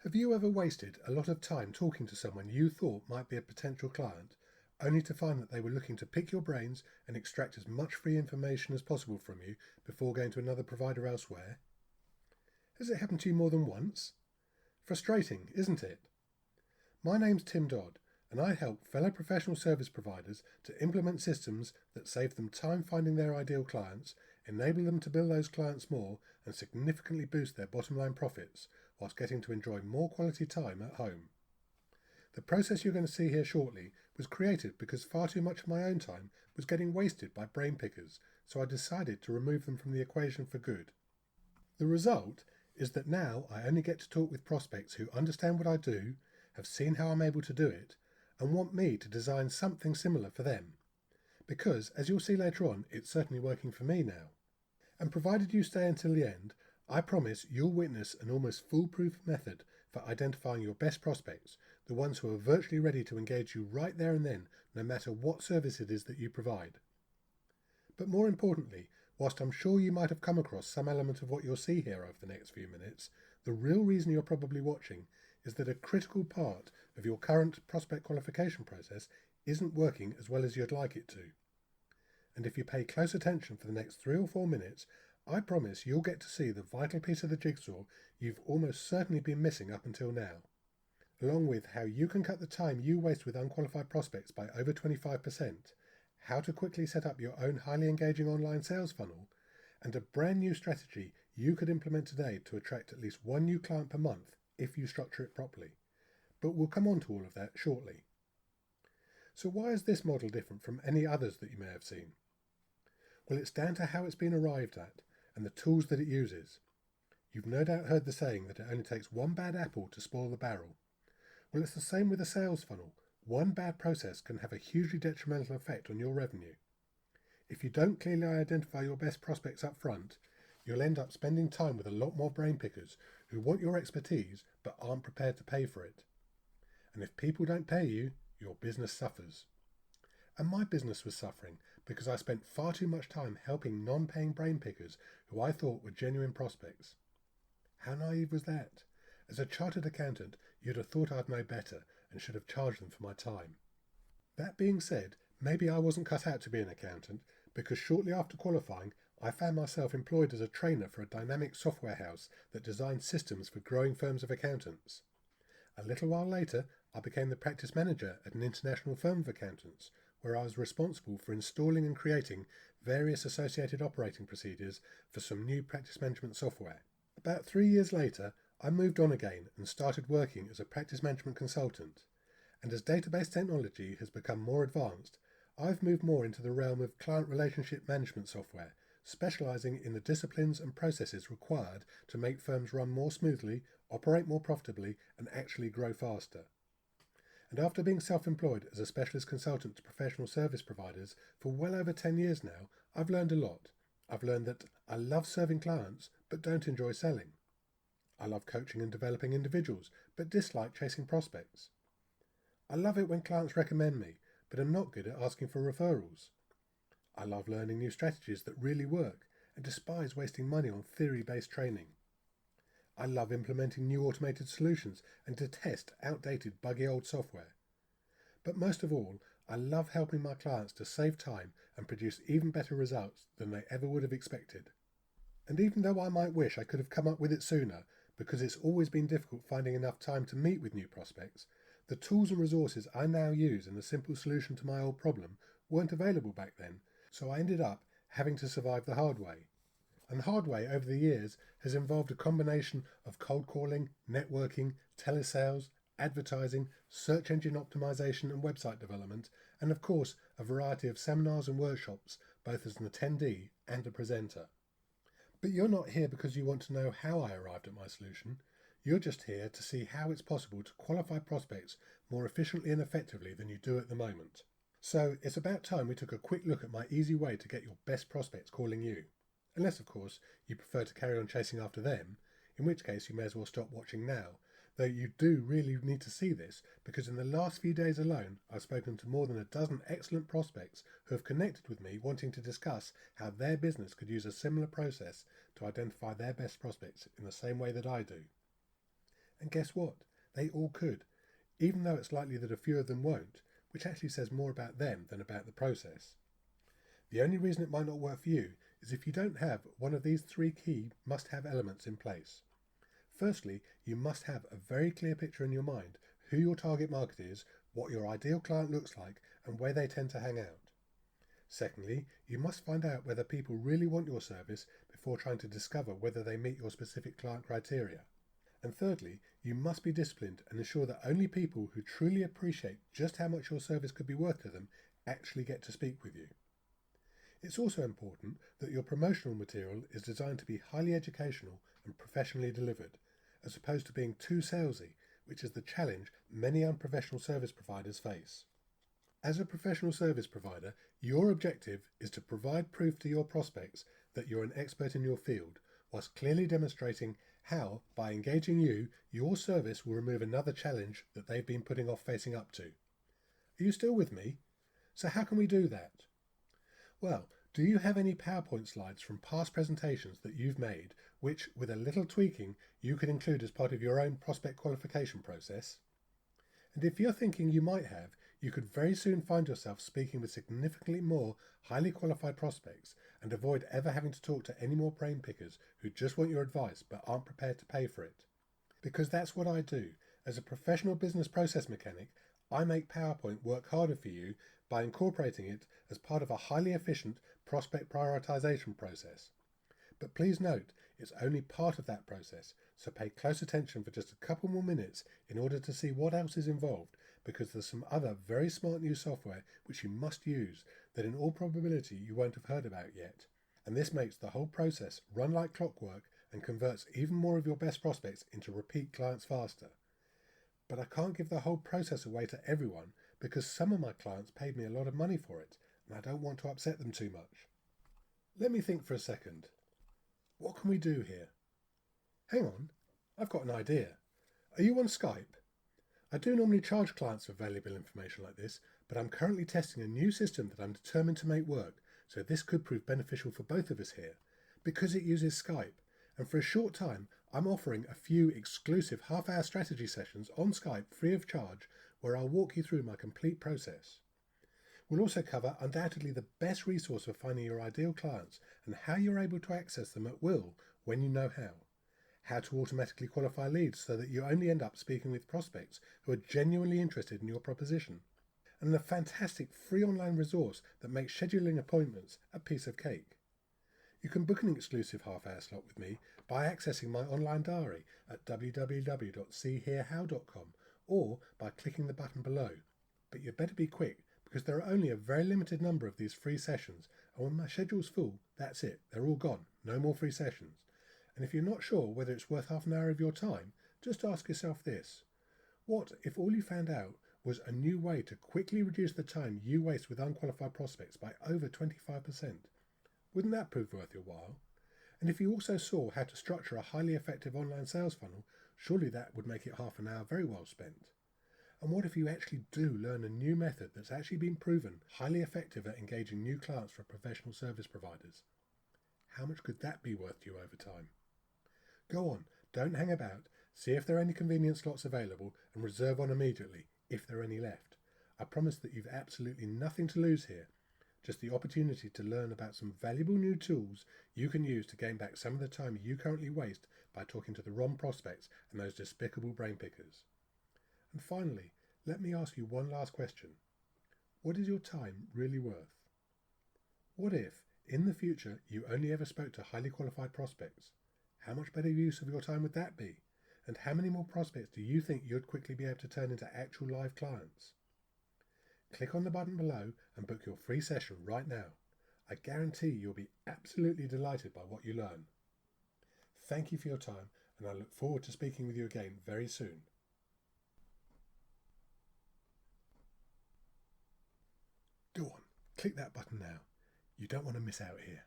Have you ever wasted a lot of time talking to someone you thought might be a potential client, only to find that they were looking to pick your brains and extract as much free information as possible from you before going to another provider elsewhere? Has it happened to you more than once? Frustrating, isn't it? My name's Tim Dodd, and I help fellow professional service providers to implement systems that save them time finding their ideal clients, enable them to bill those clients more, and significantly boost their bottom line profits, whilst getting to enjoy more quality time at home. The process you're going to see here shortly was created because far too much of my own time was getting wasted by brain pickers, so I decided to remove them from the equation for good. The result is that now I only get to talk with prospects who understand what I do, have seen how I'm able to do it, and want me to design something similar for them. Because, as you'll see later on, it's certainly working for me now. And provided you stay until the end, I promise you'll witness an almost foolproof method for identifying your best prospects, the ones who are virtually ready to engage you right there and then, no matter what service it is that you provide. But more importantly, whilst I'm sure you might have come across some element of what you'll see here over the next few minutes, the real reason you're probably watching is that a critical part of your current prospect qualification process isn't working as well as you'd like it to. And if you pay close attention for the next 3 or 4 minutes, I promise you'll get to see the vital piece of the jigsaw you've almost certainly been missing up until now, along with how you can cut the time you waste with unqualified prospects by over 25%, how to quickly set up your own highly engaging online sales funnel, and a brand new strategy you could implement today to attract at least one new client per month if you structure it properly. But we'll come on to all of that shortly. So why is this model different from any others that you may have seen? Well, it's down to how it's been arrived at and the tools that it uses. You've no doubt heard the saying that it only takes one bad apple to spoil the barrel. Well, it's the same with a sales funnel. One bad process can have a hugely detrimental effect on your revenue. If you don't clearly identify your best prospects up front, you'll end up spending time with a lot more brain pickers who want your expertise but aren't prepared to pay for it. And if people don't pay you, your business suffers. And my business was suffering because I spent far too much time helping non-paying brain pickers who I thought were genuine prospects. How naive was that? As a chartered accountant, you'd have thought I'd know better and should have charged them for my time. That being said, maybe I wasn't cut out to be an accountant, because shortly after qualifying, I found myself employed as a trainer for a dynamic software house that designed systems for growing firms of accountants. A little while later, I became the practice manager at an international firm of accountants, where I was responsible for installing and creating various associated operating procedures for some new practice management software. About 3 years later, I moved on again and started working as a practice management consultant. And as database technology has become more advanced, I've moved more into the realm of client relationship management software, specializing in the disciplines and processes required to make firms run more smoothly, operate more profitably, and actually grow faster. And after being self-employed as a specialist consultant to professional service providers for well over 10 years now, I've learned a lot. I've learned that I love serving clients, but don't enjoy selling. I love coaching and developing individuals, but dislike chasing prospects. I love it when clients recommend me, but am not good at asking for referrals. I love learning new strategies that really work, and despise wasting money on theory-based training. I love implementing new automated solutions and detest outdated, buggy old software. But most of all, I love helping my clients to save time and produce even better results than they ever would have expected. And even though I might wish I could have come up with it sooner, because it's always been difficult finding enough time to meet with new prospects, the tools and resources I now use in a simple solution to my old problem weren't available back then, so I ended up having to survive the hard way. And the hard way over the years has involved a combination of cold calling, networking, telesales, advertising, search engine optimization and website development, and of course a variety of seminars and workshops, both as an attendee and a presenter. But you're not here because you want to know how I arrived at my solution. You're just here to see how it's possible to qualify prospects more efficiently and effectively than you do at the moment. So it's about time we took a quick look at my easy way to get your best prospects calling you. Unless, of course, you prefer to carry on chasing after them, in which case you may as well stop watching now, though you do really need to see this, because in the last few days alone I've spoken to more than a dozen excellent prospects who have connected with me wanting to discuss how their business could use a similar process to identify their best prospects in the same way that I do. And guess what? They all could, even though it's likely that a few of them won't, which actually says more about them than about the process. The only reason it might not work for you is if you don't have one of these three key must-have elements in place. Firstly, you must have a very clear picture in your mind who your target market is, what your ideal client looks like, and where they tend to hang out. Secondly, you must find out whether people really want your service before trying to discover whether they meet your specific client criteria. And thirdly, you must be disciplined and ensure that only people who truly appreciate just how much your service could be worth to them actually get to speak with you. It's also important that your promotional material is designed to be highly educational and professionally delivered, as opposed to being too salesy, which is the challenge many unprofessional service providers face. As a professional service provider, your objective is to provide proof to your prospects that you're an expert in your field, whilst clearly demonstrating how, by engaging you, your service will remove another challenge that they've been putting off facing up to. Are you still with me? So how can we do that? Well, do you have any PowerPoint slides from past presentations that you've made, which, with a little tweaking, you could include as part of your own prospect qualification process? And if you're thinking you might have, you could very soon find yourself speaking with significantly more highly qualified prospects and avoid ever having to talk to any more brain pickers who just want your advice but aren't prepared to pay for it. Because that's what I do. As a professional business process mechanic, I make PowerPoint work harder for you by incorporating it as part of a highly efficient prospect prioritization process. But please note, it's only part of that process, so pay close attention for just a couple more minutes in order to see what else is involved, because there's some other very smart new software which you must use that in all probability you won't have heard about yet. And this makes the whole process run like clockwork and converts even more of your best prospects into repeat clients faster. But I can't give the whole process away to everyone because some of my clients paid me a lot of money for it, and I don't want to upset them too much. Let me think for a second. What can we do here? Hang on, I've got an idea. Are you on Skype? I do normally charge clients for valuable information like this, but I'm currently testing a new system that I'm determined to make work, so this could prove beneficial for both of us here. Because it uses Skype, and for a short time, I'm offering a few exclusive half-hour strategy sessions on Skype free of charge, where I'll walk you through my complete process. We'll also cover undoubtedly the best resource for finding your ideal clients and how you're able to access them at will when you know how to automatically qualify leads so that you only end up speaking with prospects who are genuinely interested in your proposition, and a fantastic free online resource that makes scheduling appointments a piece of cake. You can book an exclusive half-hour slot with me by accessing my online diary at www.seehearhow.com or by clicking the button below. But you'd better be quick, because there are only a very limited number of these free sessions, and when my schedule's full, that's it, they're all gone, no more free sessions. And if you're not sure whether it's worth half an hour of your time, just ask yourself this. What if all you found out was a new way to quickly reduce the time you waste with unqualified prospects by over 25%? Wouldn't that prove worth your while? And if you also saw how to structure a highly effective online sales funnel, surely that would make it half an hour very well spent. And what if you actually do learn a new method that's actually been proven highly effective at engaging new clients for professional service providers? How much could that be worth to you over time? Go on, don't hang about, see if there are any convenient slots available and reserve one immediately, if there are any left. I promise that you've absolutely nothing to lose here, just the opportunity to learn about some valuable new tools you can use to gain back some of the time you currently waste by talking to the wrong prospects and those despicable brain pickers. And finally, let me ask you one last question. What is your time really worth? What if, in the future, you only ever spoke to highly qualified prospects? How much better use of your time would that be? And how many more prospects do you think you'd quickly be able to turn into actual live clients? Click on the button below and book your free session right now. I guarantee you'll be absolutely delighted by what you learn. Thank you for your time, and I look forward to speaking with you again very soon. Go on, click that button now. You don't want to miss out here.